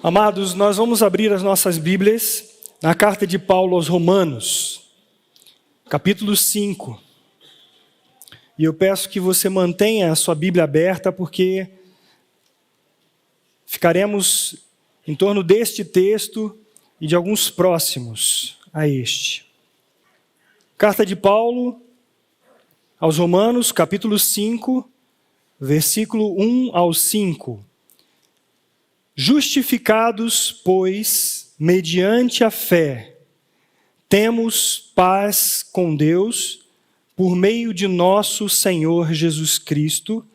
Amados, nós vamos abrir as nossas Bíblias na carta de Paulo aos Romanos, capítulo 5. E eu peço que você mantenha a sua Bíblia aberta, porque ficaremos em torno deste texto e de alguns próximos a este. Carta de Paulo aos Romanos, capítulo 5, versículo 1 ao 5. Justificados, pois, mediante a fé, temos paz com Deus, por meio de nosso Senhor Jesus Cristo,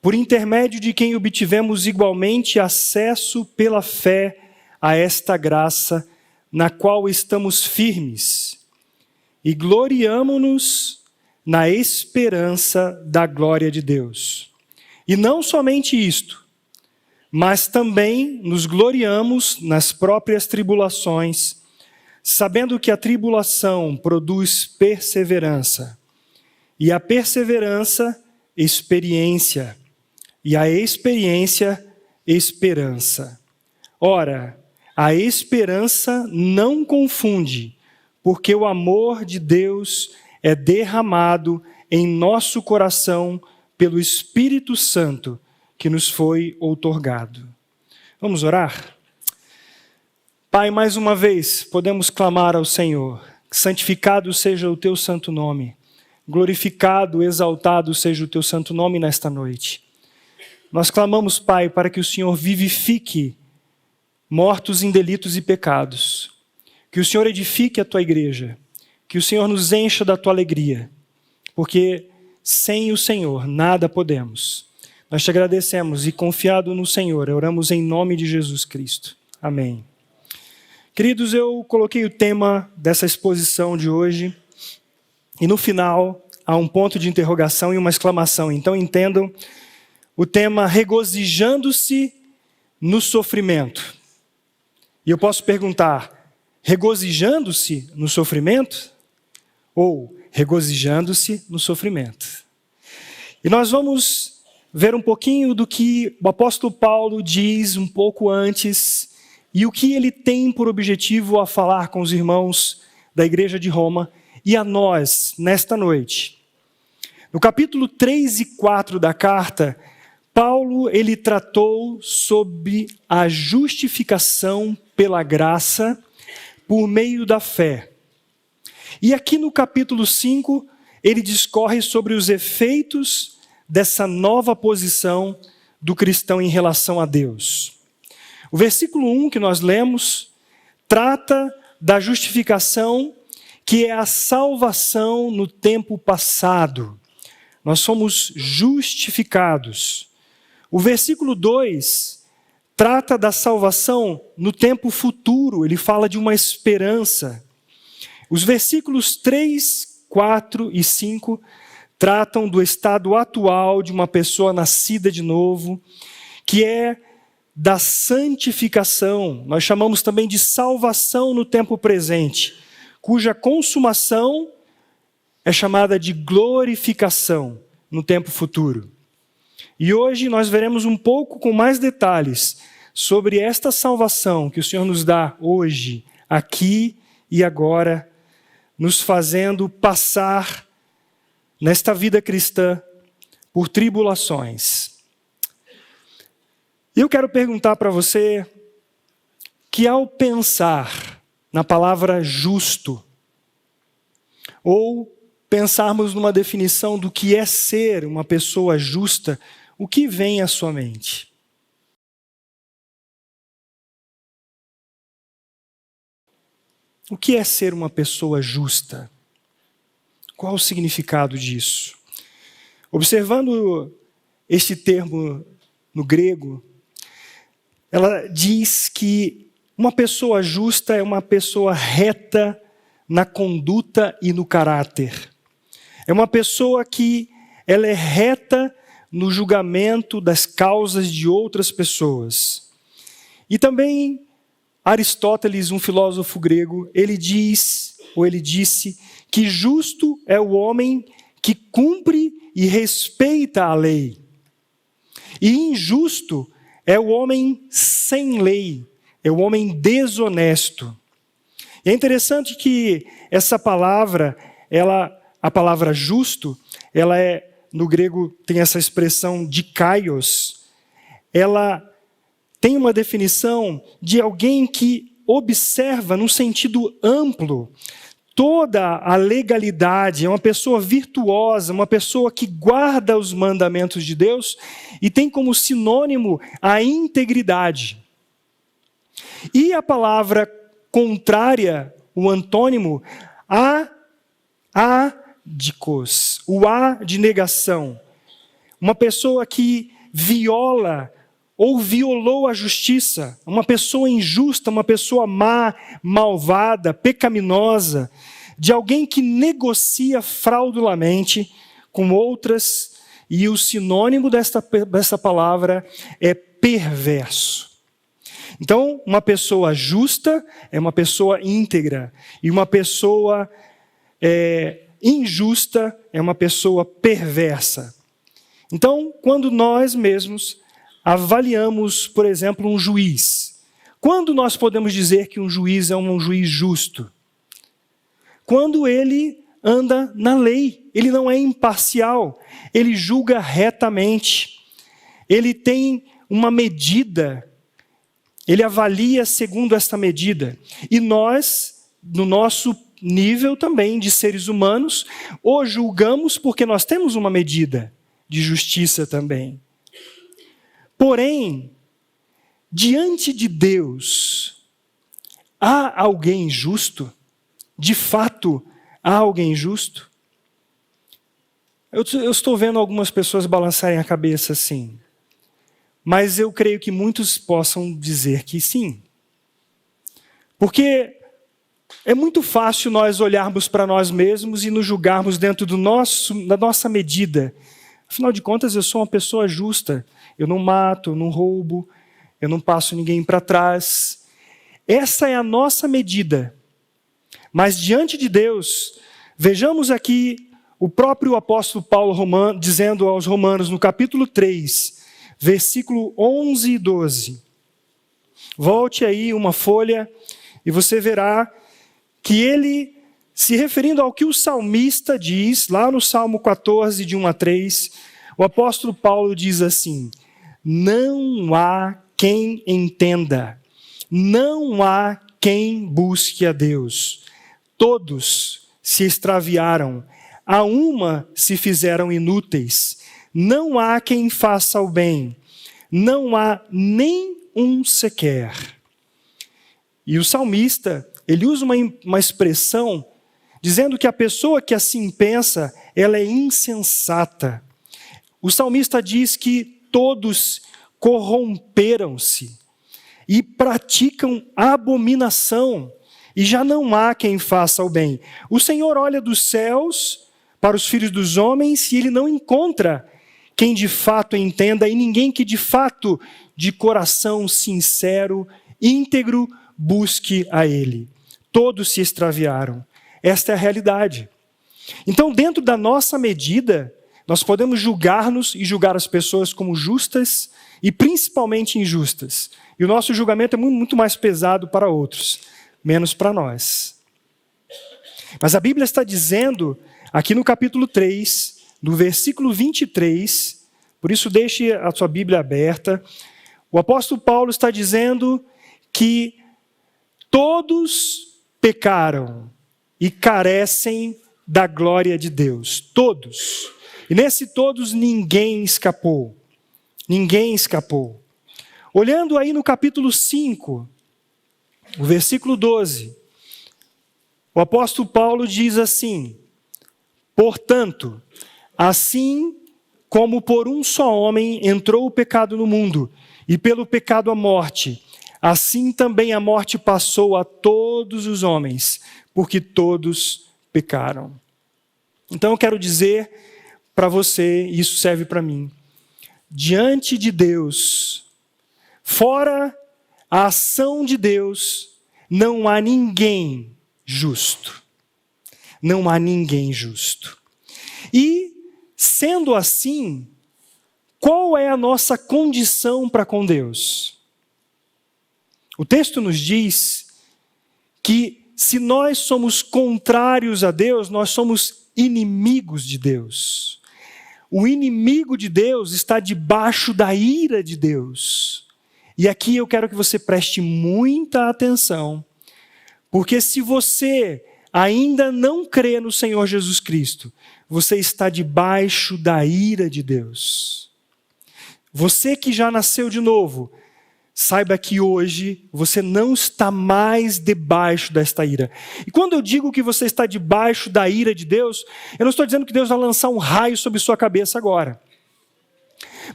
por intermédio de quem obtivemos igualmente acesso pela fé a esta graça, na qual estamos firmes, e gloriamo-nos na esperança da glória de Deus. E não somente isto, mas também nos gloriamos nas próprias tribulações, sabendo que a tribulação produz perseverança, e a perseverança, experiência, e a experiência, esperança. Ora, a esperança não confunde, porque o amor de Deus é derramado em nosso coração pelo Espírito Santo, que nos foi outorgado. Vamos orar? Pai, mais uma vez podemos clamar ao Senhor: santificado seja o teu santo nome, glorificado, exaltado seja o teu santo nome nesta noite. Nós clamamos, Pai, para que o Senhor vivifique mortos em delitos e pecados, que o Senhor edifique a tua igreja, que o Senhor nos encha da tua alegria, porque sem o Senhor nada podemos. Nós te agradecemos e, confiado no Senhor, oramos em nome de Jesus Cristo. Amém. Queridos, eu coloquei o tema dessa exposição de hoje e no final há um ponto de interrogação e uma exclamação. Então entendam o tema: regozijando-se no sofrimento. E eu posso perguntar: regozijando-se no sofrimento? Ou regozijando-se no sofrimento? E nós vamos ver um pouquinho do que o apóstolo Paulo diz um pouco antes e o que ele tem por objetivo a falar com os irmãos da igreja de Roma e a nós nesta noite. No capítulo 3 e 4 da carta, Paulo ele tratou sobre a justificação pela graça por meio da fé. E aqui no capítulo 5, ele discorre sobre os efeitos dessa nova posição do cristão em relação a Deus. O versículo 1 que nós lemos trata da justificação, que é a salvação no tempo passado. Nós somos justificados. O versículo 2 trata da salvação no tempo futuro, ele fala de uma esperança. Os versículos 3, 4 e 5 tratam do estado atual de uma pessoa nascida de novo, que é da santificação. Nós chamamos também de salvação no tempo presente, cuja consumação é chamada de glorificação no tempo futuro. E hoje nós veremos um pouco com mais detalhes sobre esta salvação que o Senhor nos dá hoje, aqui e agora, nos fazendo passar nesta vida cristã por tribulações. E eu quero perguntar para você que, ao pensar na palavra justo, ou pensarmos numa definição do que é ser uma pessoa justa, o que vem à sua mente? O que é ser uma pessoa justa? Qual o significado disso? Observando este termo no grego, ela diz que uma pessoa justa é uma pessoa reta na conduta e no caráter. É uma pessoa que ela é reta no julgamento das causas de outras pessoas. E também Aristóteles, um filósofo grego, ele disse que justo é o homem que cumpre e respeita a lei. E injusto é o homem sem lei, é o homem desonesto. E é interessante que essa palavra, a palavra justo, ela no grego tem essa expressão dikaios, ela tem uma definição de alguém que observa num sentido amplo toda a legalidade, é uma pessoa virtuosa, uma pessoa que guarda os mandamentos de Deus e tem como sinônimo a integridade. E a palavra contrária, o antônimo, adikos, o a de negação. Uma pessoa que viola ou violou a justiça, uma pessoa injusta, uma pessoa má, malvada, pecaminosa, de alguém que negocia fraudulamente com outras, e o sinônimo dessa palavra é perverso. Então, uma pessoa justa é uma pessoa íntegra, e uma pessoa injusta é uma pessoa perversa. Então, quando nós mesmos avaliamos, por exemplo, um juiz, quando nós podemos dizer que um juiz é um juiz justo? Quando ele anda na lei, ele não é imparcial, ele julga retamente, ele tem uma medida, ele avalia segundo esta medida. E nós, no nosso nível também de seres humanos, o julgamos porque nós temos uma medida de justiça também. Porém, diante de Deus, há alguém justo? De fato, há alguém justo? Eu estou vendo algumas pessoas balançarem a cabeça assim, mas eu creio que muitos possam dizer que sim. Porque é muito fácil nós olharmos para nós mesmos e nos julgarmos dentro da nossa medida. Afinal de contas, eu sou uma pessoa justa. Eu não mato, eu não roubo, eu não passo ninguém para trás. Essa é a nossa medida. Mas diante de Deus, vejamos aqui o próprio apóstolo Paulo dizendo aos Romanos, no capítulo 3, versículo 11 e 12. Volte aí uma folha e você verá que ele, se referindo ao que o salmista diz, lá no Salmo 14, de 1 a 3, o apóstolo Paulo diz assim: não há quem entenda, não há quem busque a Deus. Todos se extraviaram, a uma se fizeram inúteis. Não há quem faça o bem, não há nem um sequer. E o salmista, ele usa uma expressão dizendo que a pessoa que assim pensa, ela é insensata. O salmista diz que todos corromperam-se e praticam abominação, e já não há quem faça o bem. O Senhor olha dos céus para os filhos dos homens e ele não encontra quem de fato entenda, e ninguém que de fato, de coração sincero, íntegro, busque a ele. Todos se extraviaram. Esta é a realidade. Então, dentro da nossa medida, nós podemos julgar-nos e julgar as pessoas como justas e principalmente injustas. E o nosso julgamento é muito mais pesado para outros, menos para nós. Mas a Bíblia está dizendo, aqui no capítulo 3, no versículo 23, por isso deixe a sua Bíblia aberta, o apóstolo Paulo está dizendo que todos pecaram e carecem da glória de Deus. Todos. E nesse todos ninguém escapou. Ninguém escapou. Olhando aí no capítulo 5, o versículo 12, o apóstolo Paulo diz assim: portanto, assim como por um só homem entrou o pecado no mundo, e pelo pecado a morte, assim também a morte passou a todos os homens, porque todos pecaram. Então eu quero dizer para você, e isso serve para mim, diante de Deus, fora a ação de Deus, não há ninguém justo. Não há ninguém justo. E, sendo assim, qual é a nossa condição para com Deus? O texto nos diz que se nós somos contrários a Deus, nós somos inimigos de Deus. O inimigo de Deus está debaixo da ira de Deus. E aqui eu quero que você preste muita atenção, porque se você ainda não crê no Senhor Jesus Cristo, você está debaixo da ira de Deus. Você que já nasceu de novo, saiba que hoje você não está mais debaixo desta ira. E quando eu digo que você está debaixo da ira de Deus, eu não estou dizendo que Deus vai lançar um raio sobre sua cabeça agora.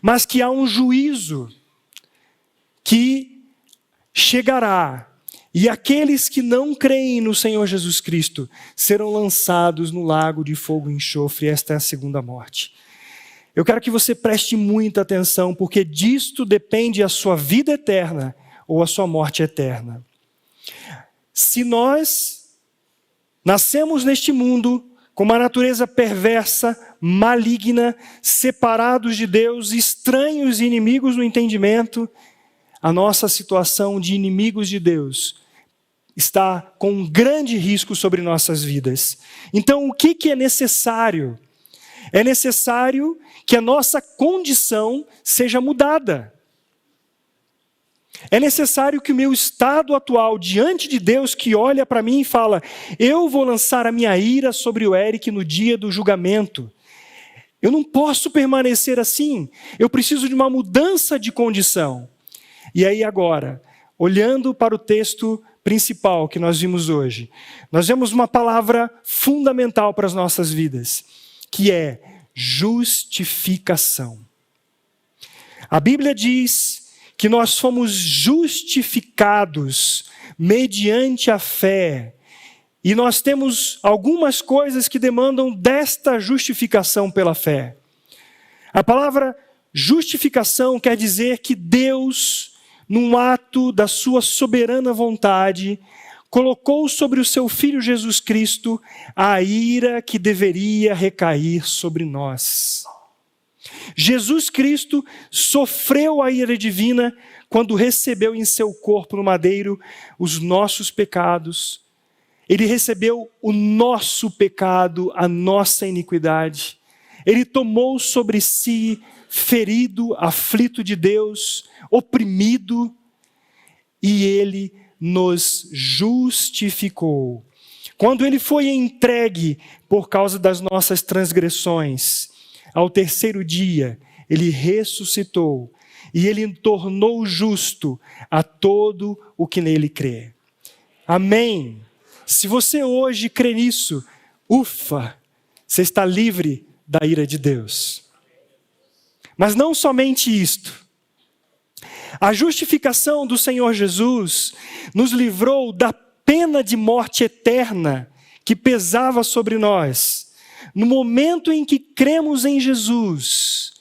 Mas que há um juízo que chegará. E aqueles que não creem no Senhor Jesus Cristo serão lançados no lago de fogo e enxofre. Esta é a segunda morte. Eu quero que você preste muita atenção, porque disto depende a sua vida eterna ou a sua morte eterna. Se nós nascemos neste mundo com uma natureza perversa, maligna, separados de Deus, estranhos e inimigos no entendimento, a nossa situação de inimigos de Deus está com um grande risco sobre nossas vidas. Então, o que é necessário? É necessário que a nossa condição seja mudada. É necessário que o meu estado atual diante de Deus, que olha para mim e fala, eu vou lançar a minha ira sobre o Eric no dia do julgamento. Eu não posso permanecer assim. Eu preciso de uma mudança de condição. E aí agora, olhando para o texto principal que nós vimos hoje, nós vemos uma palavra fundamental para as nossas vidas, que é justificação. A Bíblia diz que nós fomos justificados mediante a fé. E nós temos algumas coisas que demandam desta justificação pela fé. A palavra justificação quer dizer que Deus, num ato da sua soberana vontade, colocou sobre o seu Filho Jesus Cristo a ira que deveria recair sobre nós. Jesus Cristo sofreu a ira divina quando recebeu em seu corpo no madeiro os nossos pecados. Ele recebeu o nosso pecado, a nossa iniquidade. Ele tomou sobre si, ferido, aflito de Deus, oprimido, e ele nos justificou. Quando ele foi entregue por causa das nossas transgressões, ao terceiro dia, ele ressuscitou e ele tornou justo a todo o que nele crê. Amém. Se você hoje crê nisso, ufa, você está livre da ira de Deus. Mas não somente isto. A justificação do Senhor Jesus nos livrou da pena de morte eterna que pesava sobre nós. No momento em que cremos em Jesus,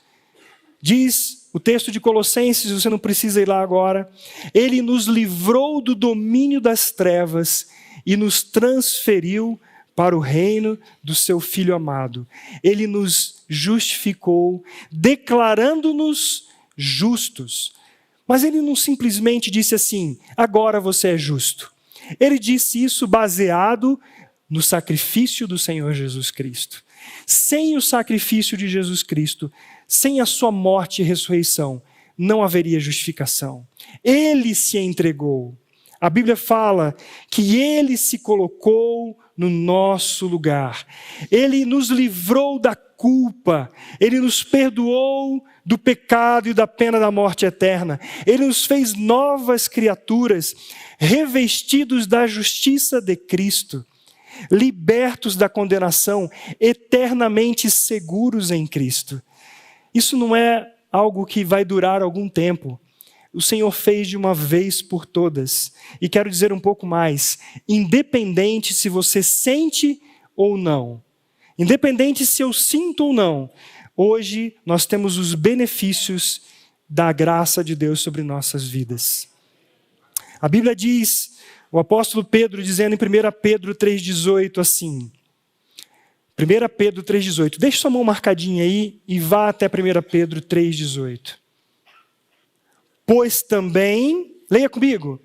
diz o texto de Colossenses, você não precisa ir lá agora, ele nos livrou do domínio das trevas e nos transferiu para o reino do seu Filho amado. Ele nos justificou, declarando-nos justos. Mas ele não simplesmente disse assim, agora você é justo. Ele disse isso baseado no sacrifício do Senhor Jesus Cristo. Sem o sacrifício de Jesus Cristo, sem a sua morte e ressurreição, não haveria justificação. Ele se entregou. A Bíblia fala que ele se colocou no nosso lugar. Ele nos livrou da culpa. Ele nos perdoou do pecado e da pena da morte eterna. Ele nos fez novas criaturas, revestidos da justiça de Cristo, libertos da condenação, eternamente seguros em Cristo. Isso não é algo que vai durar algum tempo. O Senhor fez de uma vez por todas. E quero dizer um pouco mais, independente se você sente ou não, independente se eu sinto ou não, hoje nós temos os benefícios da graça de Deus sobre nossas vidas. A Bíblia diz, o apóstolo Pedro dizendo em 1 Pedro 3,18 assim, 1 Pedro 3,18, deixe sua mão marcadinha aí e vá até 1 Pedro 3,18. Pois também, leia comigo,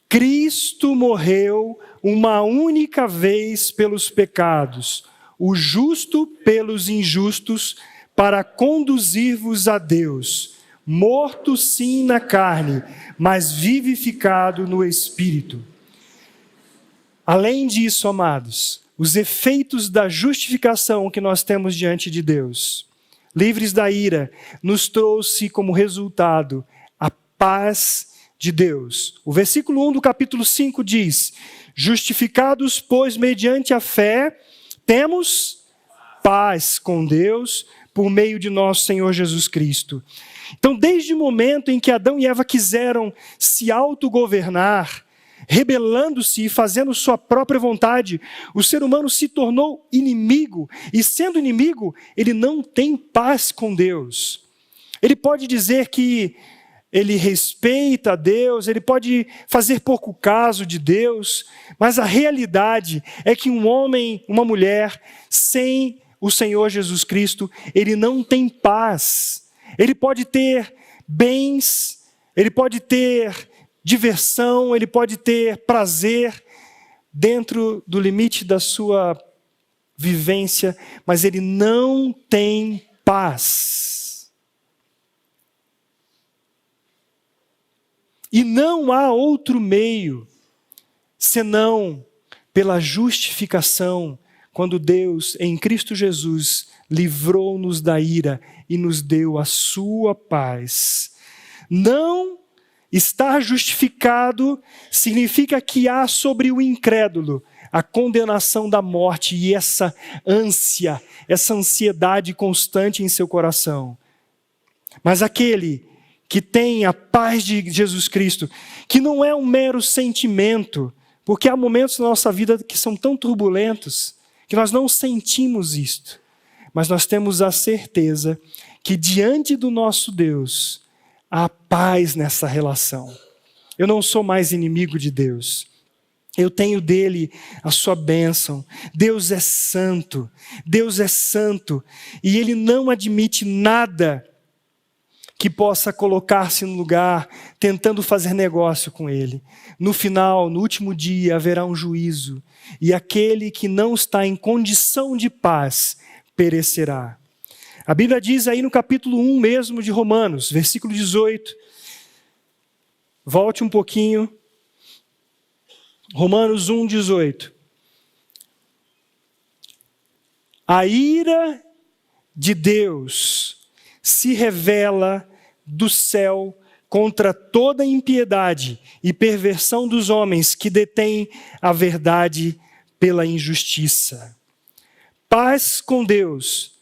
Cristo morreu uma única vez pelos pecados, o justo pelos injustos, para conduzir-vos a Deus, morto sim na carne, mas vivificado no Espírito. Além disso, amados, os efeitos da justificação que nós temos diante de Deus, livres da ira, nos trouxe como resultado a paz de Deus. O versículo 1 do capítulo 5 diz: justificados, pois, mediante a fé, temos paz com Deus por meio de nosso Senhor Jesus Cristo. Então, desde o momento em que Adão e Eva quiseram se autogovernar, rebelando-se e fazendo sua própria vontade, o ser humano se tornou inimigo, e sendo inimigo, ele não tem paz com Deus. Ele pode dizer que ele respeita a Deus, ele pode fazer pouco caso de Deus, mas a realidade é que um homem, uma mulher, sem o Senhor Jesus Cristo, ele não tem paz. Ele pode ter bens, ele pode ter diversão, ele pode ter prazer dentro do limite da sua vivência, mas ele não tem paz. E não há outro meio senão pela justificação, quando Deus, em Cristo Jesus, livrou-nos da ira e nos deu a sua paz. Não estar justificado significa que há sobre o incrédulo a condenação da morte e essa ânsia, essa ansiedade constante em seu coração. Mas aquele que tem a paz de Jesus Cristo, que não é um mero sentimento, porque há momentos na nossa vida que são tão turbulentos, que nós não sentimos isto, mas nós temos a certeza que diante do nosso Deus, há paz nessa relação. Eu não sou mais inimigo de Deus. Eu tenho dele a sua bênção. Deus é santo. Deus é santo. E ele não admite nada que possa colocar-se no lugar tentando fazer negócio com ele. No final, no último dia, haverá um juízo. E aquele que não está em condição de paz perecerá. A Bíblia diz aí no capítulo 1 mesmo de Romanos, versículo 18. Volte um pouquinho. Romanos 1, 18. A ira de Deus se revela do céu contra toda impiedade e perversão dos homens que detêm a verdade pela injustiça. Paz com Deus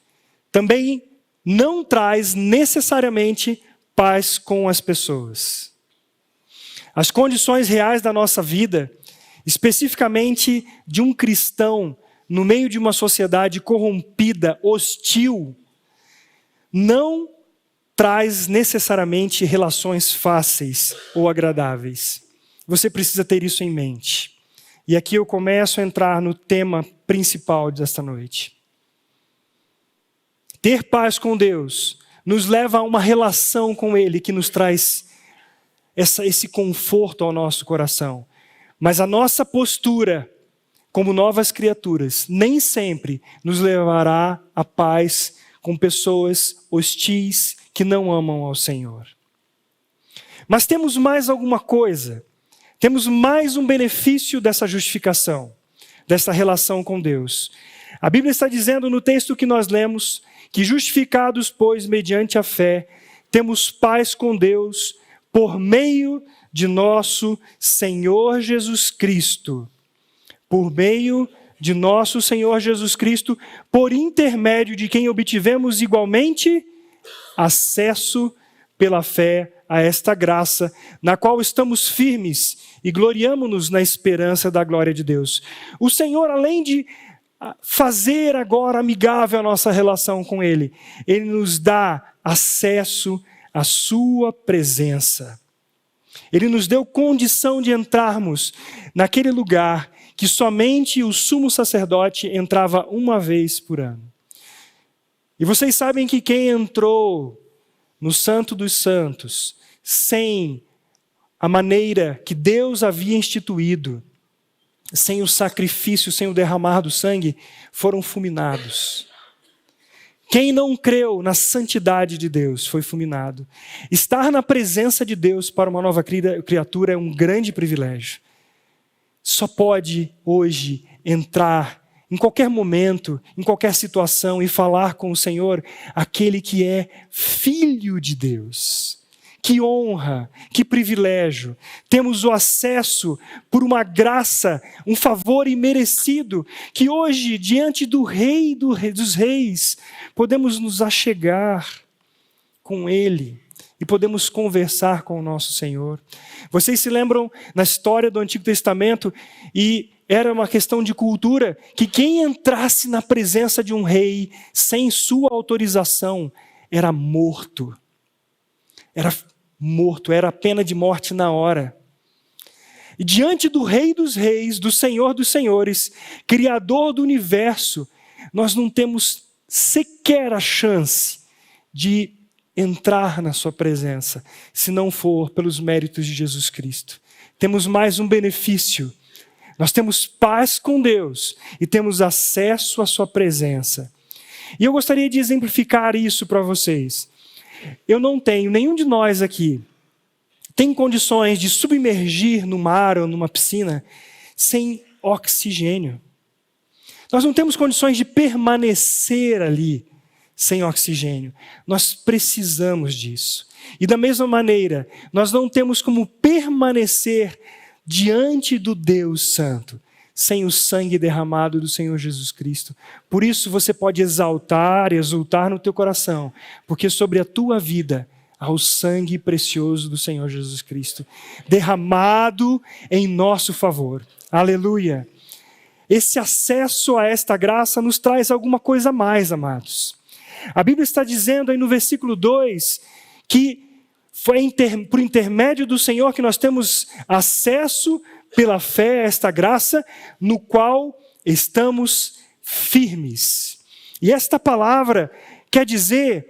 também não traz necessariamente paz com as pessoas. As condições reais da nossa vida, especificamente de um cristão no meio de uma sociedade corrompida, hostil, não traz necessariamente relações fáceis ou agradáveis. Você precisa ter isso em mente. E aqui eu começo a entrar no tema principal desta noite. Ter paz com Deus nos leva a uma relação com Ele que nos traz esse conforto ao nosso coração. Mas a nossa postura como novas criaturas nem sempre nos levará à paz com pessoas hostis que não amam ao Senhor. Mas temos mais alguma coisa. Temos mais um benefício dessa justificação, dessa relação com Deus. A Bíblia está dizendo no texto que nós lemos que justificados, pois, mediante a fé, temos paz com Deus por meio de nosso Senhor Jesus Cristo. Por meio de nosso Senhor Jesus Cristo, por intermédio de quem obtivemos igualmente acesso pela fé a esta graça, na qual estamos firmes e gloriamo-nos na esperança da glória de Deus. O Senhor, além de fazer agora amigável a nossa relação com Ele, Ele nos dá acesso à sua presença. Ele nos deu condição de entrarmos naquele lugar que somente o sumo sacerdote entrava uma vez por ano. E vocês sabem que quem entrou no Santo dos Santos sem a maneira que Deus havia instituído, sem o sacrifício, sem o derramar do sangue, foram fulminados. Quem não creu na santidade de Deus foi fulminado. Estar na presença de Deus para uma nova criatura é um grande privilégio. Só pode hoje entrar em qualquer momento, em qualquer situação e falar com o Senhor aquele que é filho de Deus. Que honra, que privilégio. Temos o acesso por uma graça, um favor imerecido, que hoje, diante do Rei dos Reis, podemos nos achegar com Ele e podemos conversar com o nosso Senhor. Vocês se lembram na história do Antigo Testamento, e era uma questão de cultura, que quem entrasse na presença de um rei sem sua autorização era morto. Era a pena de morte na hora. E diante do Rei dos Reis, do Senhor dos Senhores, Criador do universo, nós não temos sequer a chance de entrar na sua presença, se não for pelos méritos de Jesus Cristo. Temos mais um benefício. Nós temos paz com Deus e temos acesso à sua presença. E eu gostaria de exemplificar isso para vocês. Eu não tenho, nenhum de nós aqui tem condições de submergir no mar ou numa piscina sem oxigênio. Nós não temos condições de permanecer ali sem oxigênio. Nós precisamos disso. E da mesma maneira, nós não temos como permanecer diante do Deus Santo sem o sangue derramado do Senhor Jesus Cristo. Por isso você pode exultar no teu coração, porque sobre a tua vida há o sangue precioso do Senhor Jesus Cristo, derramado em nosso favor. Aleluia! Esse acesso a esta graça nos traz alguma coisa a mais, amados. A Bíblia está dizendo aí no versículo 2, que foi por intermédio do Senhor que nós temos acesso pela fé a esta graça, no qual estamos firmes. E esta palavra quer dizer,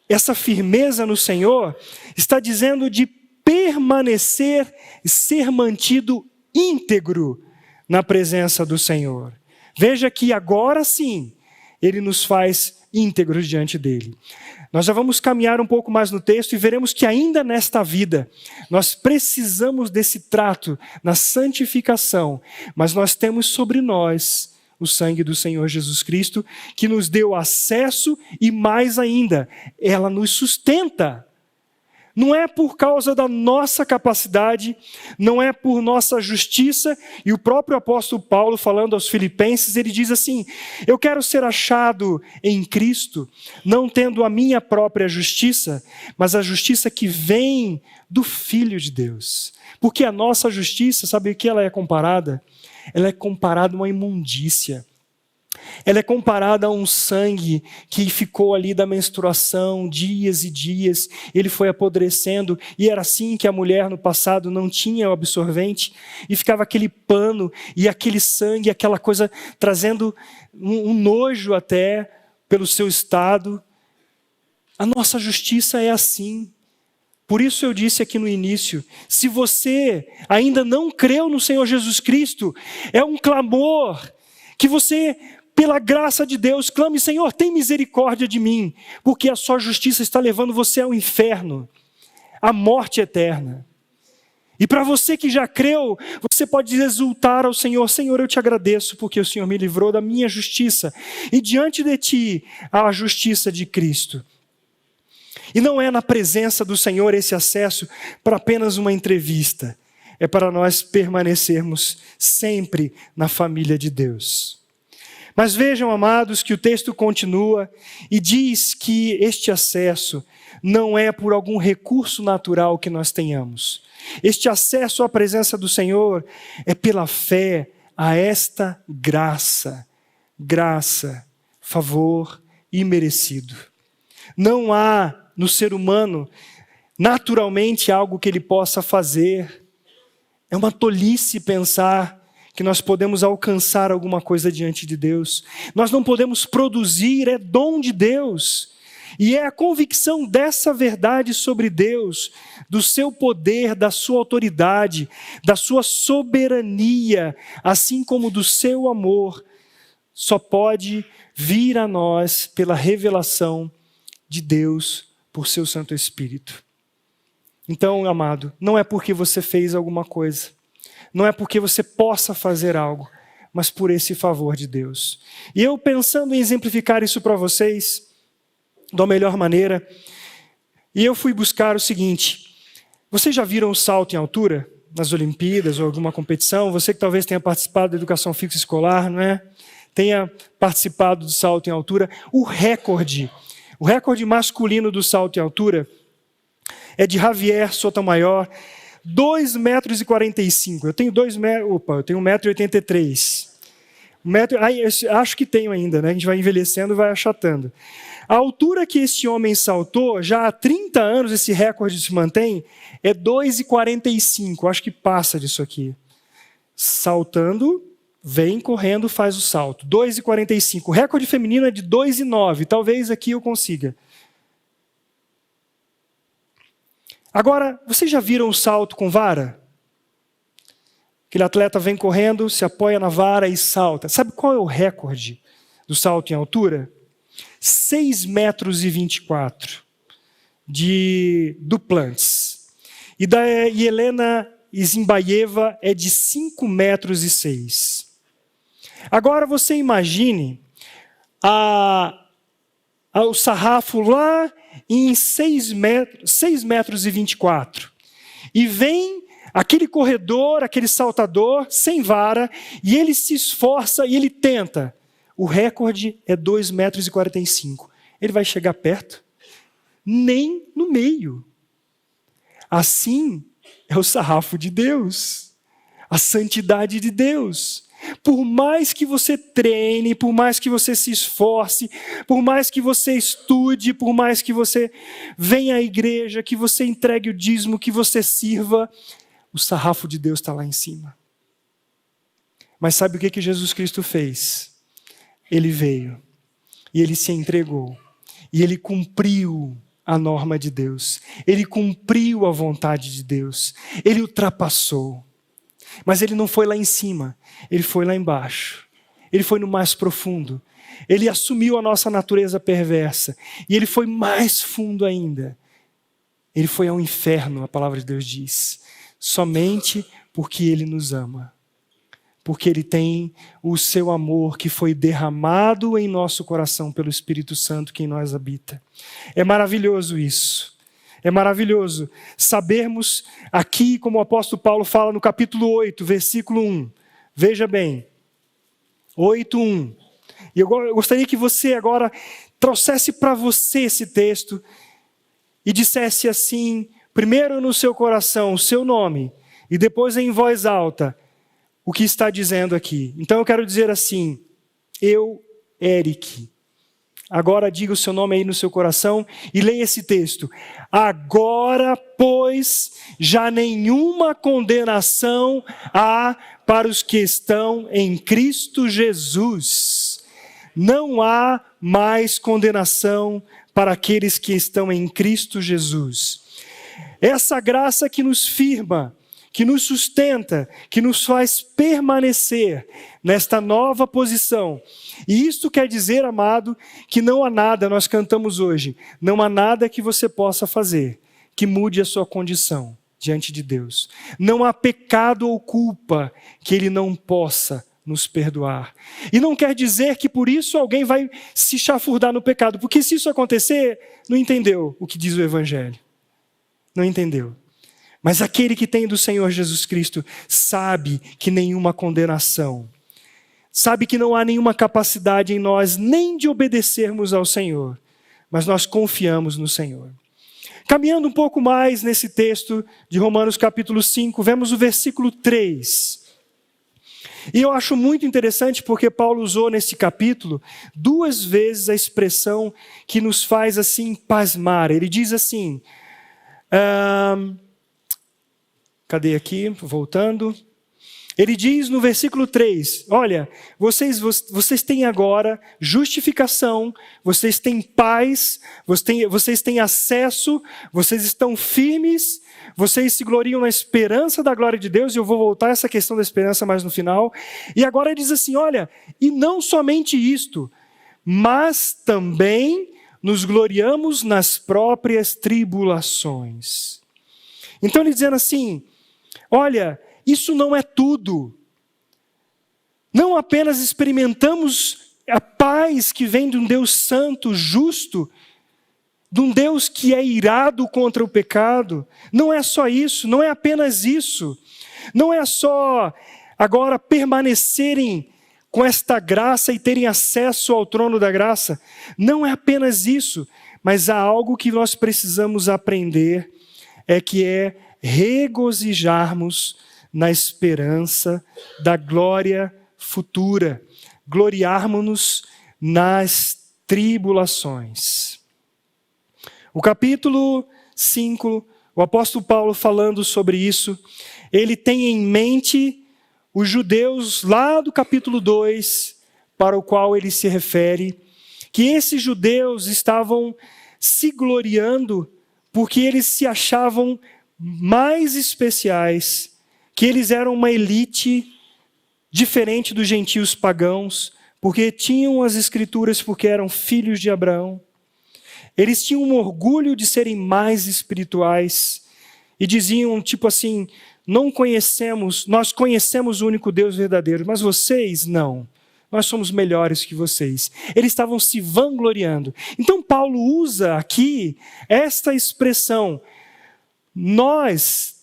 essa firmeza no Senhor, está dizendo de permanecer e ser mantido íntegro na presença do Senhor. Veja que agora sim, Ele nos faz íntegros diante dEle. Nós já vamos caminhar um pouco mais no texto e veremos que ainda nesta vida, nós precisamos desse trato na santificação, mas nós temos sobre nós o sangue do Senhor Jesus Cristo, que nos deu acesso e mais ainda, ela nos sustenta. Não é por causa da nossa capacidade, não é por nossa justiça, e o próprio apóstolo Paulo, falando aos Filipenses, ele diz assim: eu quero ser achado em Cristo, não tendo a minha própria justiça, mas a justiça que vem do Filho de Deus. Porque a nossa justiça, sabe o que ela é comparada? Ela é comparada a uma imundícia. Ela é comparada a um sangue que ficou ali da menstruação dias e dias, ele foi apodrecendo, e era assim que a mulher no passado não tinha o absorvente, e ficava aquele pano, e aquele sangue, aquela coisa trazendo um nojo até pelo seu estado. A nossa justiça é assim. Por isso eu disse aqui no início, se você ainda não creu no Senhor Jesus Cristo, é um clamor que você, pela graça de Deus, clame: Senhor, tem misericórdia de mim, porque a sua justiça está levando você ao inferno, à morte eterna. E para você que já creu, você pode exultar ao Senhor: Senhor, eu te agradeço, porque o Senhor me livrou da minha justiça, e diante de ti há a justiça de Cristo. E não é na presença do Senhor esse acesso para apenas uma entrevista, é para nós permanecermos sempre na família de Deus. Mas vejam, amados, que o texto continua e diz que este acesso não é por algum recurso natural que nós tenhamos. Este acesso à presença do Senhor é pela fé a esta graça, favor imerecido. Não há no ser humano naturalmente algo que ele possa fazer. É uma tolice pensar que nós podemos alcançar alguma coisa diante de Deus. Nós não podemos produzir, é dom de Deus. E é a convicção dessa verdade sobre Deus, do seu poder, da sua autoridade, da sua soberania, assim como do seu amor, só pode vir a nós pela revelação de Deus por seu Santo Espírito. Então, amado, não é porque você fez alguma coisa, não é porque você possa fazer algo, mas por esse favor de Deus. E eu, pensando em exemplificar isso para vocês da melhor maneira, e eu fui buscar o seguinte: vocês já viram o salto em altura nas Olimpíadas ou alguma competição? Você que talvez tenha participado da educação física escolar, não é? Tenha participado do salto em altura. O recorde masculino do salto em altura é de Javier Sotomayor, 2,45 m. Eu tenho 1,83 m. Acho que tenho ainda, né? A gente vai envelhecendo e vai achatando. A altura que este homem saltou, já há 30 anos esse recorde se mantém, é 2,45 m. Acho que passa disso aqui. Saltando, vem correndo, faz o salto. 2,45 m. O recorde feminino é de 2,9 m. Talvez aqui eu consiga. Agora, vocês já viram o salto com vara? Aquele atleta vem correndo, se apoia na vara e salta. Sabe qual é o recorde do salto em altura? 6,24 m de Duplantis. E da Helena Zimbayeva é de 5,6 m. Agora você imagine o sarrafo lá em 6,24 m. E vem aquele corredor, aquele saltador, sem vara, e ele se esforça e ele tenta. O recorde é 2,45 m. Ele vai chegar perto? Nem no meio. Assim é o sarrafo de Deus, a santidade de Deus. Por mais que você treine, por mais que você se esforce, por mais que você estude, por mais que você venha à igreja, que você entregue o dízimo, que você sirva, o sarrafo de Deus está lá em cima. Mas sabe o que Jesus Cristo fez? Ele veio e ele se entregou e ele cumpriu a norma de Deus. Ele cumpriu a vontade de Deus. Ele ultrapassou. Mas ele não foi lá em cima, ele foi lá embaixo. Ele foi no mais profundo. Ele assumiu a nossa natureza perversa. E ele foi mais fundo ainda. Ele foi ao inferno, a palavra de Deus diz. Somente porque ele nos ama. Porque ele tem o seu amor que foi derramado em nosso coração pelo Espírito Santo que em nós habita. É maravilhoso isso. É maravilhoso sabermos aqui, como o apóstolo Paulo fala no capítulo 8, versículo 1. Veja bem, 8:1. E eu gostaria que você agora trouxesse para você esse texto e dissesse assim, primeiro no seu coração, o seu nome, e depois em voz alta, o que está dizendo aqui. Então eu quero dizer assim, eu, Eric. Agora diga o seu nome aí no seu coração e leia esse texto. Agora, pois, já nenhuma condenação há para os que estão em Cristo Jesus. Não há mais condenação para aqueles que estão em Cristo Jesus. Essa graça que nos firma, que nos sustenta, que nos faz permanecer nesta nova posição. E isto quer dizer, amado, que não há nada, nós cantamos hoje, não há nada que você possa fazer que mude a sua condição diante de Deus. Não há pecado ou culpa que Ele não possa nos perdoar. E não quer dizer que por isso alguém vai se chafurdar no pecado, porque se isso acontecer, não entendeu o que diz o Evangelho. Não entendeu. Mas aquele que tem do Senhor Jesus Cristo sabe que nenhuma condenação, sabe que não há nenhuma capacidade em nós nem de obedecermos ao Senhor, mas nós confiamos no Senhor. Caminhando um pouco mais nesse texto de Romanos capítulo 5, vemos o versículo 3. E eu acho muito interessante porque Paulo usou nesse capítulo 2 vezes a expressão que nos faz assim pasmar. Ele diz assim... Cadê aqui? Voltando. Ele diz no versículo 3, olha, vocês têm agora justificação, vocês têm paz, vocês têm acesso, vocês estão firmes, vocês se gloriam na esperança da glória de Deus, e eu vou voltar a essa questão da esperança mais no final. E agora ele diz assim, olha, e não somente isto, mas também nos gloriamos nas próprias tribulações. Então ele dizendo assim, olha, isso não é tudo. Não apenas experimentamos a paz que vem de um Deus santo, justo, de um Deus que é irado contra o pecado. Não é só isso, não é apenas isso. Não é só agora permanecerem com esta graça e terem acesso ao trono da graça. Não é apenas isso, mas há algo que nós precisamos aprender, que é regozijarmos na esperança da glória futura, gloriarmos-nos nas tribulações. O capítulo 5, o apóstolo Paulo falando sobre isso, ele tem em mente os judeus lá do capítulo 2, para o qual ele se refere, que esses judeus estavam se gloriando porque eles se achavam mais especiais, que eles eram uma elite diferente dos gentios pagãos, porque tinham as escrituras, porque eram filhos de Abraão. Eles tinham um orgulho de serem mais espirituais e diziam tipo assim, nós conhecemos o único Deus verdadeiro, mas vocês não. Nós somos melhores que vocês. Eles estavam se vangloriando. Então Paulo usa aqui esta expressão, nós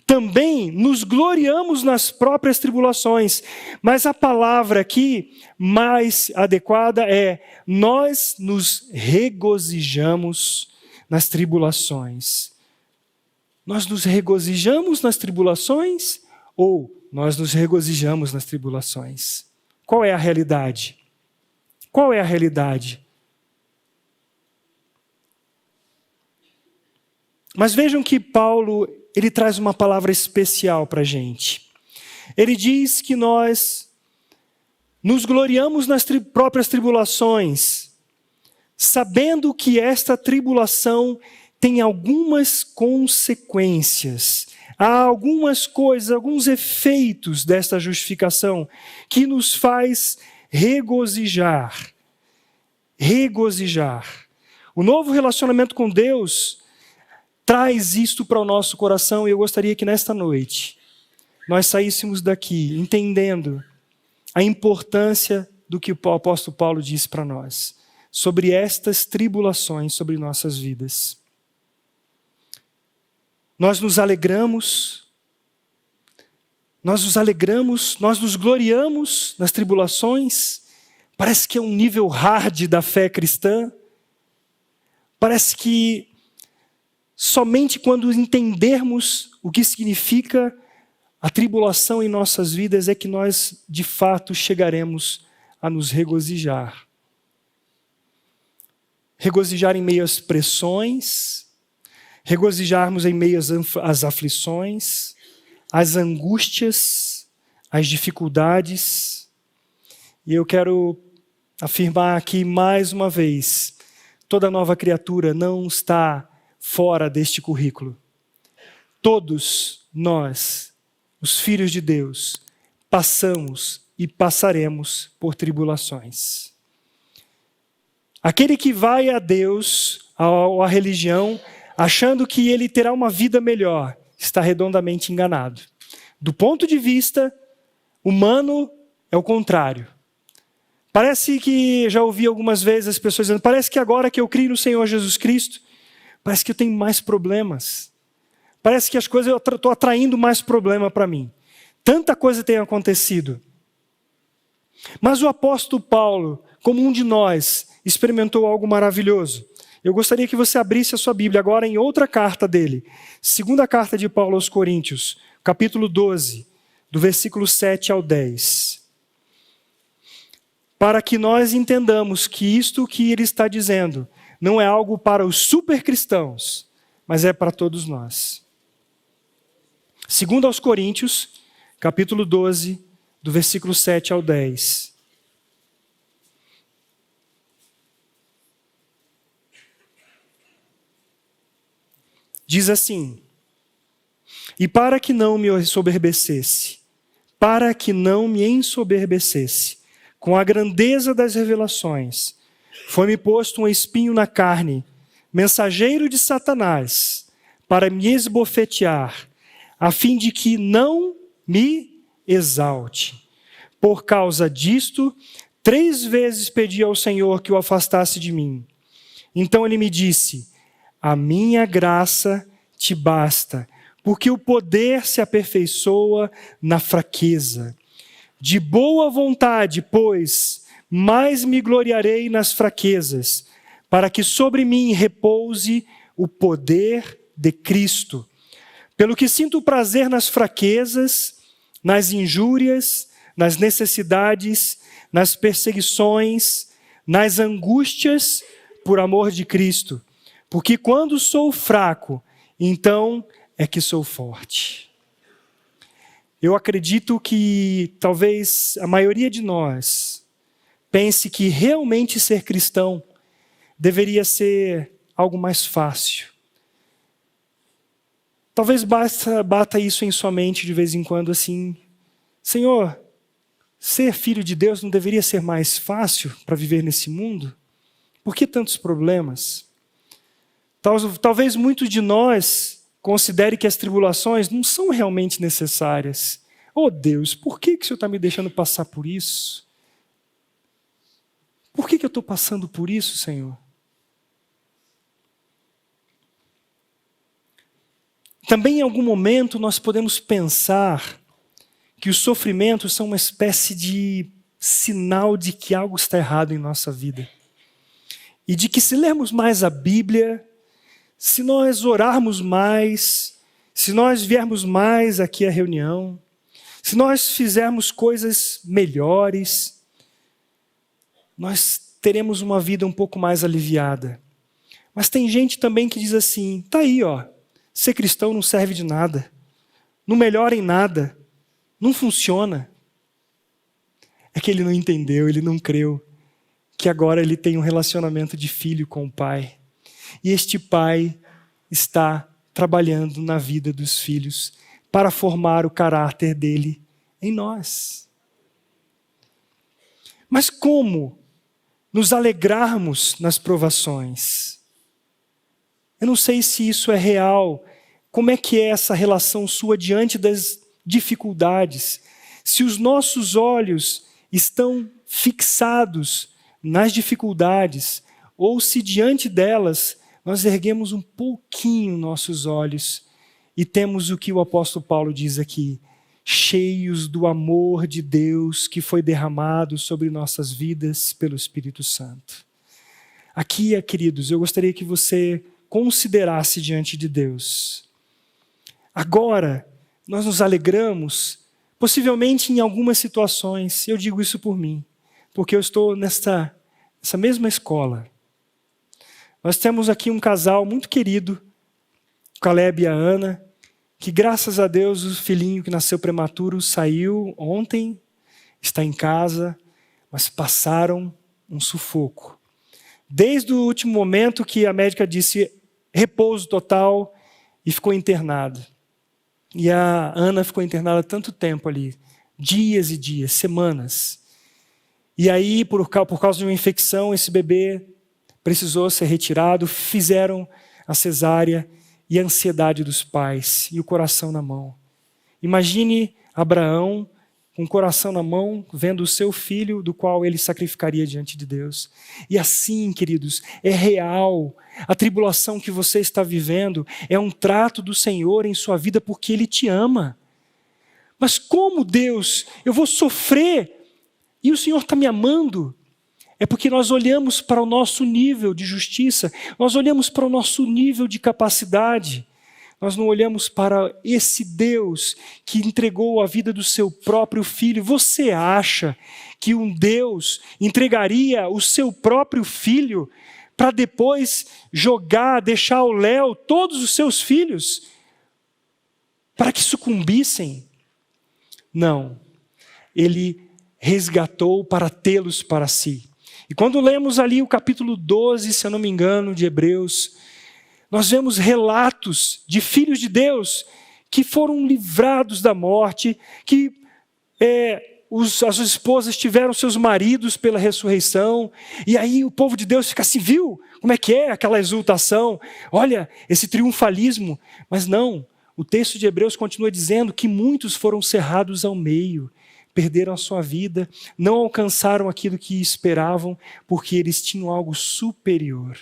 também nos gloriamos nas próprias tribulações, mas a palavra aqui mais adequada é nós nos regozijamos nas tribulações. Nós nos regozijamos nas tribulações ou nós nos regozijamos nas tribulações? Qual é a realidade? Qual é a realidade? Mas vejam que Paulo, ele traz uma palavra especial para a gente. Ele diz que nós nos gloriamos nas próprias tribulações, sabendo que esta tribulação tem algumas consequências. Há algumas coisas, alguns efeitos desta justificação que nos faz regozijar. Regozijar. O novo relacionamento com Deus traz isto para o nosso coração, e eu gostaria que nesta noite nós saíssemos daqui entendendo a importância do que o apóstolo Paulo diz para nós, sobre estas tribulações sobre nossas vidas. Nós nos alegramos, nós nos gloriamos nas tribulações. Parece que é um nível hard da fé cristã. Parece que somente quando entendermos o que significa a tribulação em nossas vidas é que nós, de fato, chegaremos a nos regozijar. Regozijar em meio às pressões, regozijarmos em meio às aflições, às angústias, às dificuldades. E eu quero afirmar aqui mais uma vez, toda nova criatura não está fora deste currículo. Todos nós, os filhos de Deus, passamos e passaremos por tribulações. Aquele que vai a Deus, à religião, achando que ele terá uma vida melhor, está redondamente enganado. Do ponto de vista humano, é o contrário. Parece que, já ouvi algumas vezes as pessoas dizendo, parece que agora que eu creio no Senhor Jesus Cristo, parece que eu tenho mais problemas. Parece que as coisas, eu estou atraindo mais problema para mim. Tanta coisa tem acontecido. Mas o apóstolo Paulo, como um de nós, experimentou algo maravilhoso. Eu gostaria que você abrisse a sua Bíblia agora em outra carta dele. Segunda carta de Paulo aos Coríntios, capítulo 12, do versículo 7 ao 10. Para que nós entendamos que isto que ele está dizendo não é algo para os super cristãos, mas é para todos nós. Segundo aos Coríntios, capítulo 12, do versículo 7 ao 10. Diz assim: e para que não me ensoberbecesse com a grandeza das revelações, foi-me posto um espinho na carne, mensageiro de Satanás, para me esbofetear, a fim de que não me exalte. Por causa disto, 3 vezes pedi ao Senhor que o afastasse de mim. Então ele me disse: a minha graça te basta, porque o poder se aperfeiçoa na fraqueza. De boa vontade, pois, mais me gloriarei nas fraquezas, para que sobre mim repouse o poder de Cristo. Pelo que sinto prazer nas fraquezas, nas injúrias, nas necessidades, nas perseguições, nas angústias, por amor de Cristo. Porque quando sou fraco, então é que sou forte. Eu acredito que talvez a maioria de nós pense que realmente ser cristão deveria ser algo mais fácil. Talvez bata isso em sua mente de vez em quando assim: Senhor, ser filho de Deus não deveria ser mais fácil para viver nesse mundo? Por que tantos problemas? Talvez muitos de nós considere que as tribulações não são realmente necessárias. Oh Deus, por que o Senhor está me deixando passar por isso? Por que eu estou passando por isso, Senhor? Também em algum momento nós podemos pensar que os sofrimentos são uma espécie de sinal de que algo está errado em nossa vida. E de que se lermos mais a Bíblia, se nós orarmos mais, se nós viermos mais aqui à reunião, se nós fizermos coisas melhores, nós teremos uma vida um pouco mais aliviada. Mas tem gente também que diz assim: tá aí, ó, ser cristão não serve de nada, não melhora em nada, não funciona. É que ele não entendeu, ele não creu que agora ele tem um relacionamento de filho com o Pai. E este Pai está trabalhando na vida dos filhos para formar o caráter dele em nós. Mas como nos alegrarmos nas provações? Eu não sei se isso é real. Como é que é essa relação sua diante das dificuldades? Se os nossos olhos estão fixados nas dificuldades, ou se diante delas nós erguemos um pouquinho nossos olhos e temos o que o apóstolo Paulo diz aqui: cheios do amor de Deus que foi derramado sobre nossas vidas pelo Espírito Santo. Aqui, queridos, eu gostaria que você considerasse diante de Deus. Agora, nós nos alegramos, possivelmente em algumas situações, eu digo isso por mim, porque eu estou nessa mesma escola. Nós temos aqui um casal muito querido, o Caleb e a Ana, que graças a Deus o filhinho que nasceu prematuro saiu ontem, está em casa, mas passaram um sufoco. Desde o último momento que a médica disse repouso total e ficou internada. E a Ana ficou internada tanto tempo ali, dias e dias, semanas. E aí, por causa de uma infecção, esse bebê precisou ser retirado, fizeram a cesárea e a ansiedade dos pais e o coração na mão. Imagine Abraão com o coração na mão, vendo o seu filho, do qual ele sacrificaria diante de Deus. E assim, queridos, é real. A tribulação que você está vivendo é um trato do Senhor em sua vida porque Ele te ama. Mas como, Deus, eu vou sofrer e o Senhor está me amando? É porque nós olhamos para o nosso nível de justiça, nós olhamos para o nosso nível de capacidade, nós não olhamos para esse Deus que entregou a vida do seu próprio filho. Você acha que um Deus entregaria o seu próprio filho para depois deixar ao léu todos os seus filhos para que sucumbissem? Não. Ele resgatou para tê-los para si. E quando lemos ali o capítulo 12, se eu não me engano, de Hebreus, nós vemos relatos de filhos de Deus que foram livrados da morte, que as esposas tiveram seus maridos pela ressurreição, e aí o povo de Deus fica assim, viu? Como é que é aquela exultação? Olha, esse triunfalismo. Mas não, o texto de Hebreus continua dizendo que muitos foram cerrados ao meio, perderam a sua vida, não alcançaram aquilo que esperavam, porque eles tinham algo superior.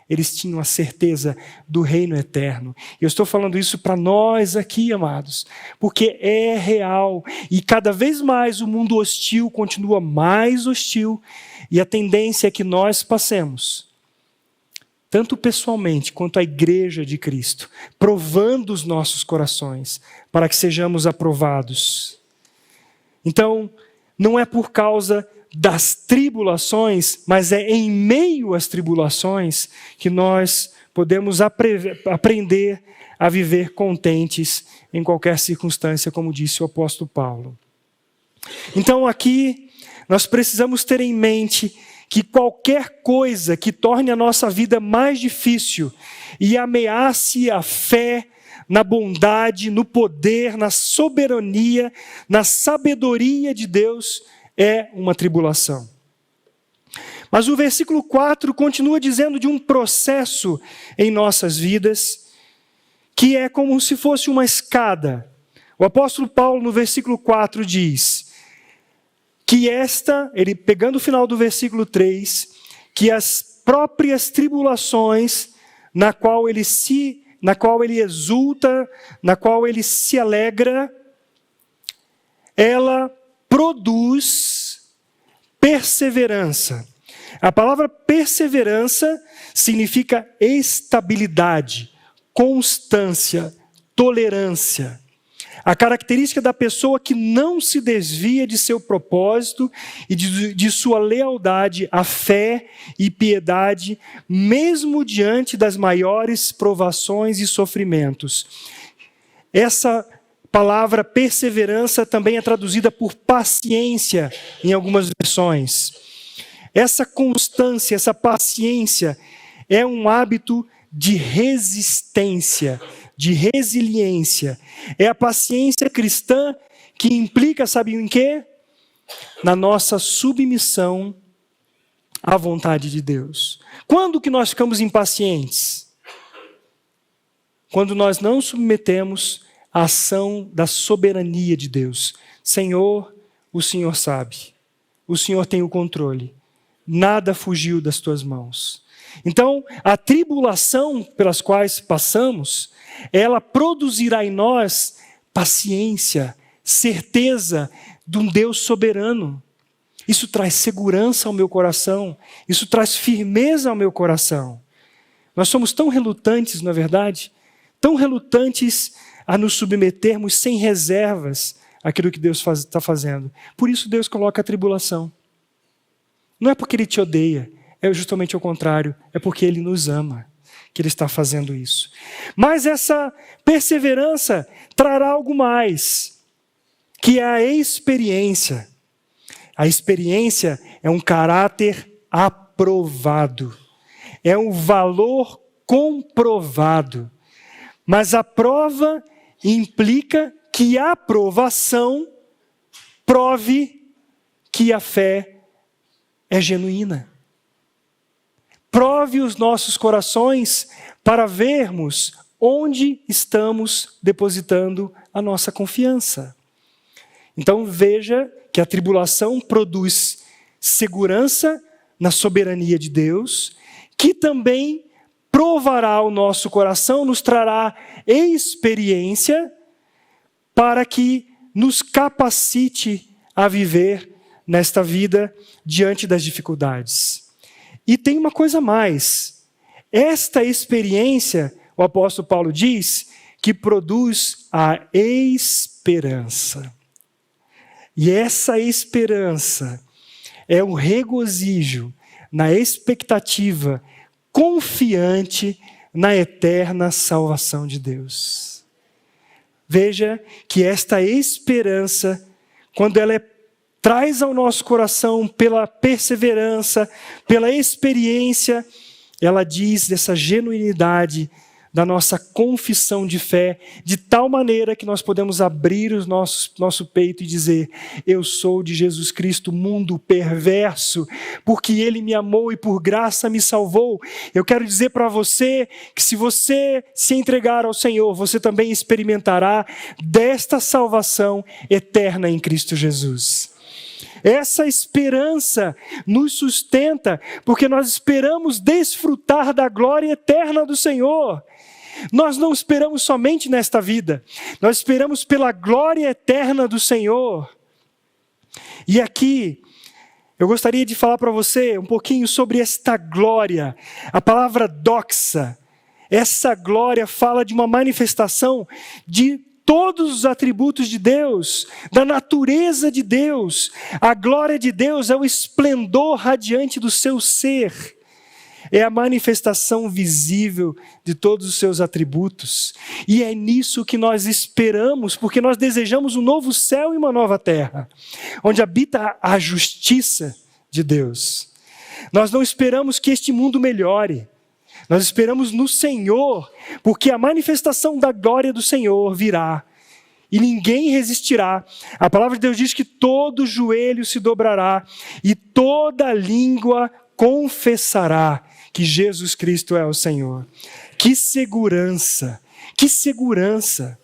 Eles tinham a certeza do reino eterno. Eu estou falando isso para nós aqui, amados, porque é real. E cada vez mais o mundo hostil continua mais hostil. E a tendência é que nós passemos, tanto pessoalmente quanto a igreja de Cristo, provando os nossos corações, para que sejamos aprovados. Então, não é por causa das tribulações, mas é em meio às tribulações que nós podemos aprender a viver contentes em qualquer circunstância, como disse o apóstolo Paulo. Então aqui nós precisamos ter em mente que qualquer coisa que torne a nossa vida mais difícil e ameace a fé na bondade, no poder, na soberania, na sabedoria de Deus, é uma tribulação. Mas o versículo 4 continua dizendo de um processo em nossas vidas, que é como se fosse uma escada. O apóstolo Paulo, no versículo 4, diz que ele pegando o final do versículo 3, que as próprias tribulações na qual ele exulta, na qual ele se alegra, ela produz perseverança. A palavra perseverança significa estabilidade, constância, tolerância. A característica da pessoa que não se desvia de seu propósito e de sua lealdade à fé e piedade, mesmo diante das maiores provações e sofrimentos. Essa palavra perseverança também é traduzida por paciência em algumas versões. Essa constância, essa paciência é um hábito de resistência, de resiliência. É a paciência cristã que implica, sabe em quê? Na nossa submissão à vontade de Deus. Quando que nós ficamos impacientes? Quando nós não submetemos a ação da soberania de Deus. Senhor, o Senhor sabe. O Senhor tem o controle. Nada fugiu das tuas mãos. Então, a tribulação pelas quais passamos, ela produzirá em nós paciência, certeza de um Deus soberano. Isso traz segurança ao meu coração. Isso traz firmeza ao meu coração. Nós somos tão relutantes, não é verdade? Tão relutantes a nos submetermos sem reservas àquilo que Deus está fazendo. Por isso Deus coloca a tribulação. Não é porque Ele te odeia, é justamente o contrário, é porque Ele nos ama que Ele está fazendo isso. Mas essa perseverança trará algo mais, que é a experiência. A experiência é um caráter aprovado, é um valor comprovado. Mas a prova implica que a aprovação prove que a fé é genuína. Prove os nossos corações para vermos onde estamos depositando a nossa confiança. Então veja que a tribulação produz segurança na soberania de Deus, que também provará o nosso coração, nos trará experiência para que nos capacite a viver nesta vida diante das dificuldades. E tem uma coisa a mais. Esta experiência, o apóstolo Paulo diz, que produz a esperança. E essa esperança é um regozijo na expectativa confiante na eterna salvação de Deus. Veja que esta esperança, quando ela traz ao nosso coração pela perseverança, pela experiência, ela diz dessa genuinidade da nossa confissão de fé, de tal maneira que nós podemos abrir o nosso peito e dizer: eu sou de Jesus Cristo, mundo perverso, porque Ele me amou e por graça me salvou. Eu quero dizer para você que se você se entregar ao Senhor, você também experimentará desta salvação eterna em Cristo Jesus. Essa esperança nos sustenta, porque nós esperamos desfrutar da glória eterna do Senhor. Nós não esperamos somente nesta vida, nós esperamos pela glória eterna do Senhor. E aqui, eu gostaria de falar para você um pouquinho sobre esta glória. A palavra doxa, essa glória fala de uma manifestação de todos os atributos de Deus, da natureza de Deus. A glória de Deus é o esplendor radiante do seu ser. É a manifestação visível de todos os seus atributos. E é nisso que nós esperamos, porque nós desejamos um novo céu e uma nova terra, onde habita a justiça de Deus. Nós não esperamos que este mundo melhore. Nós esperamos no Senhor, porque a manifestação da glória do Senhor virá. E ninguém resistirá. A palavra de Deus diz que todo joelho se dobrará e toda língua confessará que Jesus Cristo é o Senhor. Que segurança, que segurança.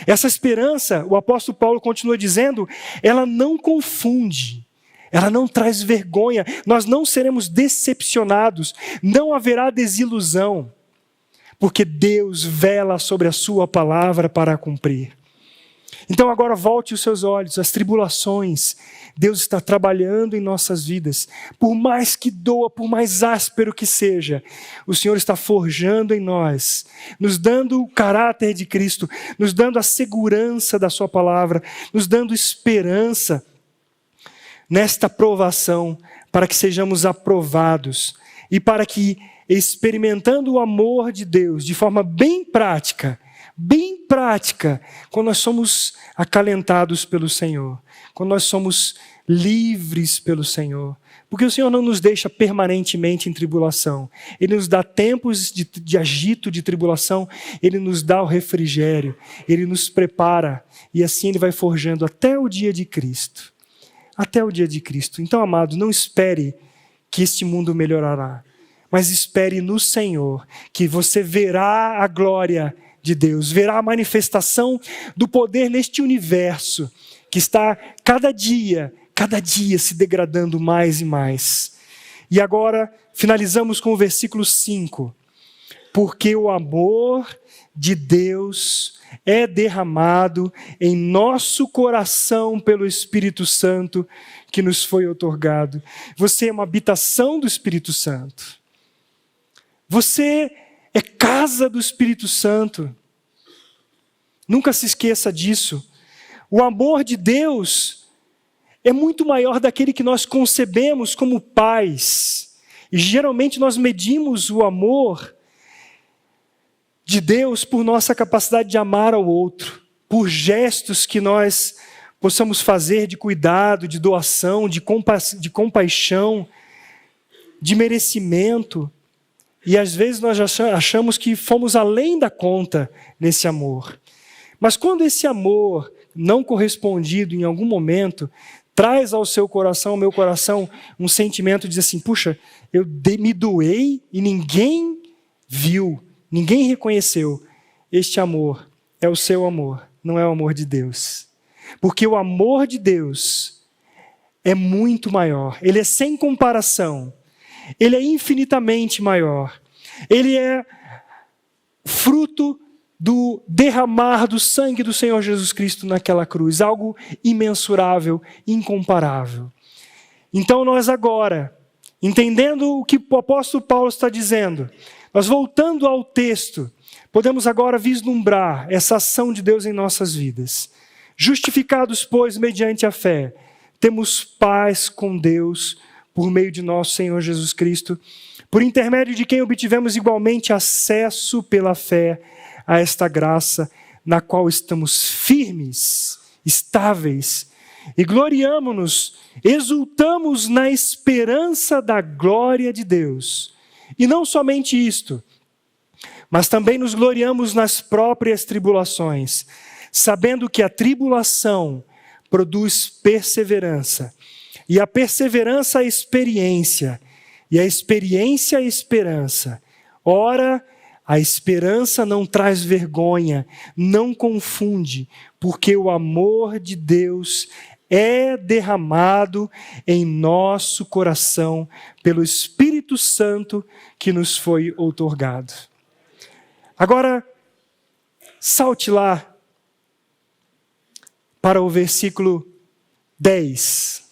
Essa esperança, o apóstolo Paulo continua dizendo, ela não confunde, ela não traz vergonha, nós não seremos decepcionados, não haverá desilusão, porque Deus vela sobre a sua palavra para a cumprir. Então agora volte os seus olhos, as tribulações, Deus está trabalhando em nossas vidas, por mais que doa, por mais áspero que seja, o Senhor está forjando em nós, nos dando o caráter de Cristo, nos dando a segurança da sua palavra, nos dando esperança nesta provação, para que sejamos aprovados e para que, experimentando o amor de Deus de forma bem prática, quando nós somos acalentados pelo Senhor, quando nós somos livres pelo Senhor, porque o Senhor não nos deixa permanentemente em tribulação, Ele nos dá tempos de agito, de tribulação, Ele nos dá o refrigério, Ele nos prepara, e assim Ele vai forjando até o dia de Cristo, até o dia de Cristo. Então, amado, não espere que este mundo melhorará, mas espere no Senhor, que você verá a glória de Deus, verá a manifestação do poder neste universo, que está cada dia se degradando mais e mais. E agora, finalizamos com o versículo 5. Porque o amor de Deus é derramado em nosso coração pelo Espírito Santo que nos foi outorgado. Você é uma habitação do Espírito Santo. Você é casa do Espírito Santo. Nunca se esqueça disso. O amor de Deus é muito maior daquele que nós concebemos como pais. E geralmente nós medimos o amor de Deus por nossa capacidade de amar ao outro, por gestos que nós possamos fazer de cuidado, de doação, de compaixão, de merecimento. E às vezes nós achamos que fomos além da conta nesse amor. Mas quando esse amor não correspondido em algum momento traz ao seu coração, ao meu coração, um sentimento de dizer assim, puxa, eu me doei e ninguém viu, ninguém reconheceu. Este amor é o seu amor, não é o amor de Deus. Porque o amor de Deus é muito maior, ele é sem comparação. Ele é infinitamente maior. Ele é fruto do derramar do sangue do Senhor Jesus Cristo naquela cruz. Algo imensurável, incomparável. Então nós agora, entendendo o que o apóstolo Paulo está dizendo, nós voltando ao texto, podemos agora vislumbrar essa ação de Deus em nossas vidas. Justificados, pois, mediante a fé, temos paz com Deus, por meio de nosso Senhor Jesus Cristo, por intermédio de quem obtivemos igualmente acesso pela fé a esta graça na qual estamos firmes, estáveis, e gloriamo-nos, exultamos na esperança da glória de Deus. E não somente isto, mas também nos gloriamos nas próprias tribulações, sabendo que a tribulação produz perseverança, e a perseverança a experiência, e a experiência a esperança. Ora, a esperança não traz vergonha, não confunde, porque o amor de Deus é derramado em nosso coração pelo Espírito Santo que nos foi outorgado. Agora, salte lá para o versículo 10.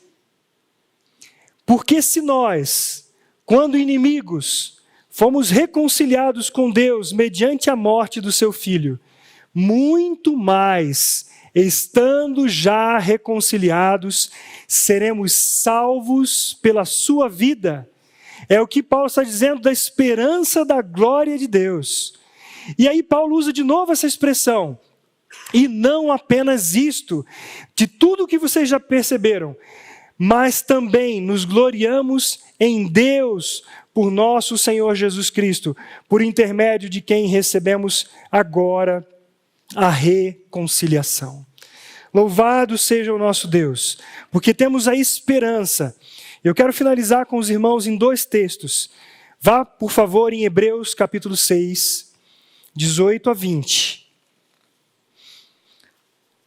Porque se nós, quando inimigos, fomos reconciliados com Deus mediante a morte do seu Filho, muito mais, estando já reconciliados, seremos salvos pela sua vida. É o que Paulo está dizendo da esperança da glória de Deus. E aí Paulo usa de novo essa expressão. E não apenas isto, de tudo que vocês já perceberam, mas também nos gloriamos em Deus por nosso Senhor Jesus Cristo, por intermédio de quem recebemos agora a reconciliação. Louvado seja o nosso Deus, porque temos a esperança. Eu quero finalizar com os irmãos em 2 textos. Vá, por favor, em Hebreus capítulo 6, 18 a 20.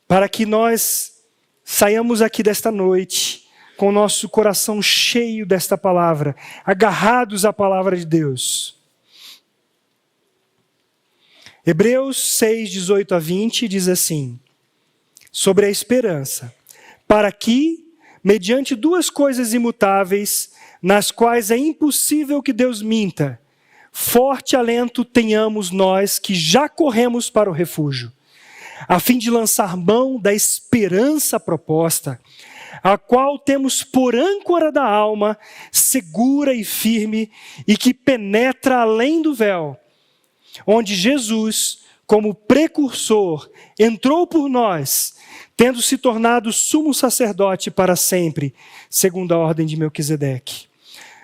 Para que nós saiamos aqui desta noite com o nosso coração cheio desta palavra, agarrados à palavra de Deus. Hebreus 6, 18 a 20 diz assim, sobre a esperança, para que, mediante 2 coisas imutáveis, nas quais é impossível que Deus minta, forte alento tenhamos nós que já corremos para o refúgio, a fim de lançar mão da esperança proposta, a qual temos por âncora da alma, segura e firme, e que penetra além do véu, onde Jesus, como precursor, entrou por nós, tendo se tornado sumo sacerdote para sempre, segundo a ordem de Melquisedeque.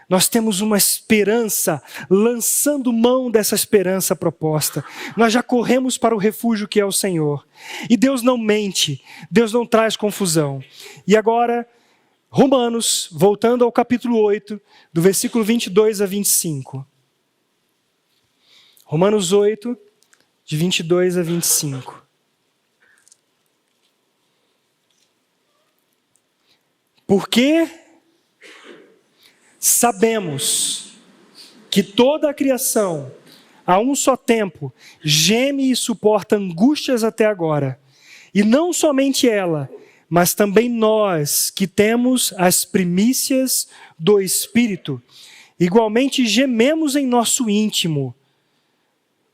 Nós temos uma esperança, lançando mão dessa esperança proposta. Nós já corremos para o refúgio que é o Senhor. E Deus não mente, Deus não traz confusão. E agora, Romanos, voltando ao capítulo 8, do versículo 22 a 25. Romanos 8, de 22 a 25. Porque sabemos que toda a criação, a um só tempo, geme e suporta angústias até agora. E não somente ela, mas também nós, que temos as primícias do Espírito, igualmente gememos em nosso íntimo,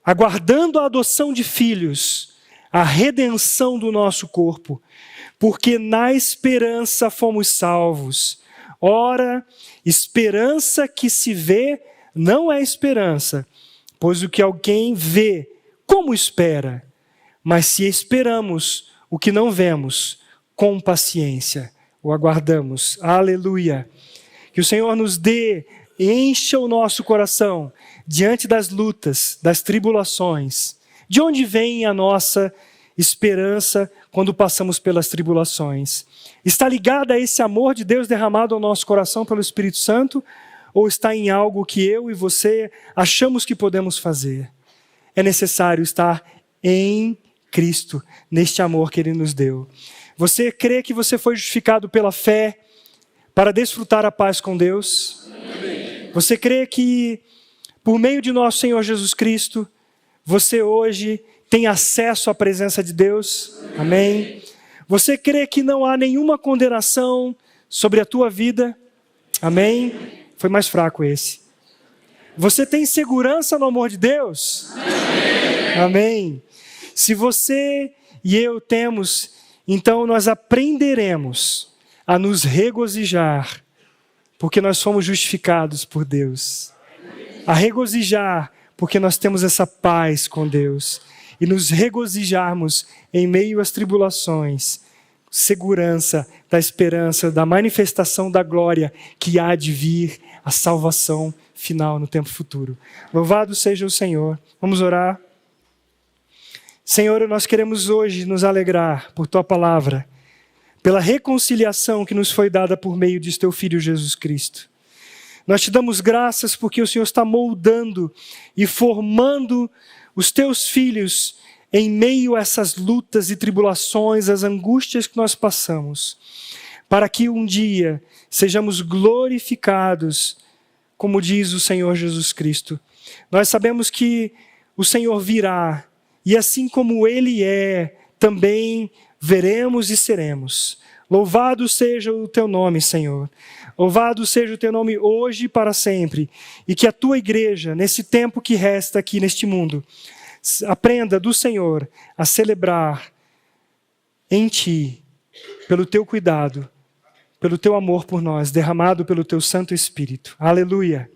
aguardando a adoção de filhos, a redenção do nosso corpo, porque na esperança fomos salvos. Ora, esperança que se vê não é esperança, pois o que alguém vê, como espera? Mas se esperamos o que não vemos, com paciência o aguardamos. Aleluia! Que o Senhor nos dê, encha o nosso coração diante das lutas, das tribulações. De onde vem a nossa esperança quando passamos pelas tribulações? Está ligada a esse amor de Deus derramado ao nosso coração pelo Espírito Santo? Ou está em algo que eu e você achamos que podemos fazer? É necessário estar em Cristo, neste amor que Ele nos deu. Você crê que você foi justificado pela fé para desfrutar a paz com Deus? Amém. Você crê que, por meio de nosso Senhor Jesus Cristo, você hoje tem acesso à presença de Deus? Amém. Você crê que não há nenhuma condenação sobre a tua vida? Amém? Foi mais fraco esse. Você tem segurança no amor de Deus? Amém. Amém. Se você e eu temos, então nós aprenderemos a nos regozijar, porque nós somos justificados por Deus. A regozijar, porque nós temos essa paz com Deus. e nos regozijarmos em meio às tribulações, segurança da esperança, da manifestação da glória que há de vir, a salvação final no tempo futuro. Louvado seja o Senhor. Vamos orar. Senhor, nós queremos hoje nos alegrar por Tua palavra, pela reconciliação que nos foi dada por meio de Teu Filho Jesus Cristo. Nós te damos graças porque o Senhor está moldando e formando os Teus filhos em meio a essas lutas e tribulações, as angústias que nós passamos, para que um dia sejamos glorificados, como diz o Senhor Jesus Cristo. Nós sabemos que o Senhor virá, e assim como Ele é, também veremos e seremos. Louvado seja o Teu nome, Senhor. Louvado seja o Teu nome hoje e para sempre. E que a Tua igreja, nesse tempo que resta aqui neste mundo, aprenda do Senhor a celebrar em Ti, pelo Teu cuidado, pelo Teu amor por nós, derramado pelo Teu Santo Espírito. Aleluia.